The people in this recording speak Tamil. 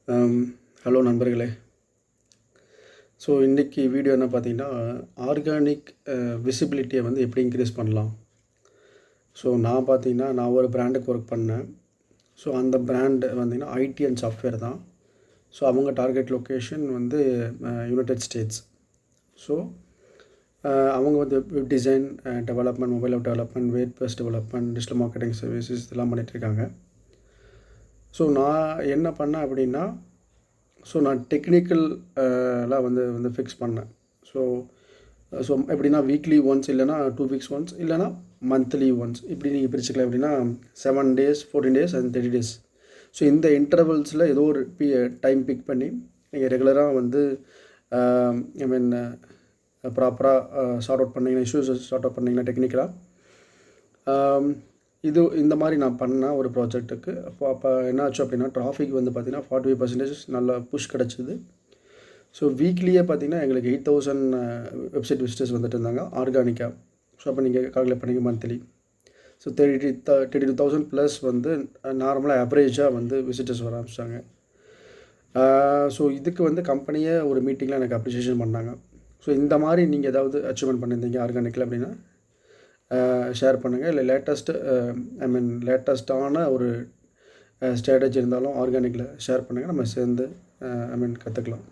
ஹலோ நண்பர்களே. ஸோ இன்றைக்கி வீடியோ என்ன பார்த்தீங்கன்னா, ஆர்கானிக் விசிபிலிட்டியை வந்து எப்படி இன்க்ரீஸ் பண்ணலாம். ஸோ நான் ஒரு பிராண்டுக்கு ஒர்க் பண்ணேன். ஸோ அந்த பிராண்டு வந்தீங்கன்னா ஐடி அண்ட் சாஃப்ட்வேர் தான். ஸோ அவங்க டார்கெட் லொக்கேஷன் வந்து யுனைடெட் ஸ்டேட்ஸ். ஸோ அவங்க வந்து web design, development, mobile app development, WordPress development, digital marketing services இதெல்லாம் பண்ணிகிட்ருக்காங்க. ஸோ நான் என்ன பண்ணேன் அப்படின்னா, நான் டெக்னிக்கல் லாம் வந்து ஃபிக்ஸ் பண்ணேன். ஸோ எப்படின்னா வீக்லி ஒன்ஸ் இல்லைனா 2 வீக்ஸ் ஒன்ஸ் இல்லைனா மந்த்லி ஒன்ஸ் இப்படி நீங்கள் பிரிச்சுக்கலாம். எப்படின்னா 7 days, 14 days and 30 days. So இந்த இன்டர்வல்ஸில் ஏதோ ஒரு டைம் பிக் பண்ணி நீங்கள் ரெகுலராக வந்து ப்ராப்பராக சார்ட் அவுட் பண்ணிங்கன்னா, இஷ்யூஸை சார்ட் அவுட் பண்ணிங்கன்னா டெக்னிக்கலாக இந்த மாதிரி நான் பண்ணேன் ஒரு ப்ராஜெக்ட்டுக்கு. அப்போ என்ன ஆச்சு அப்படின்னா, டிராஃபிக் வந்து பார்த்திங்கன்னா 45% நல்லா புஷ் கிடச்சிது. ஸோ வீக்லியே பார்த்திங்கன்னா எங்களுக்கு 8,000 வெப்சைட் விசிட்டர்ஸ் வந்துட்டு இருந்தாங்க ஆர்கானிக்காக. ஸோ அப்போ நீங்கள் கால்குலேட் பண்ணிங்க மந்த்லி. ஸோ 32,000 ப்ளஸ் வந்து நார்மலாக ஆவரேஜாக வந்து விசிட்டர்ஸ் வர ஆரம்பிச்சிட்டாங்க. ஸோ இதுக்கு வந்து கம்பெனியே ஒரு மீட்டிங்கில் எனக்கு அப்ரிசியேஷன் பண்ணாங்க. ஸோ இந்த மாதிரி நீங்கள் ஏதாவது அச்சீவ்மெண்ட் பண்ணியிருந்தீங்க ஆர்கானிக்கில் அப்படின்னா ஷேர் பண்ணுங்கள். இல்லை லேட்டஸ்ட்டான ஒரு ஸ்ட்ராட்டஜி இருந்தாலும் ஆர்கானிக்கில் ஷேர் பண்ணுங்கள். நம்ம சேர்ந்து கற்றுக்கலாம்.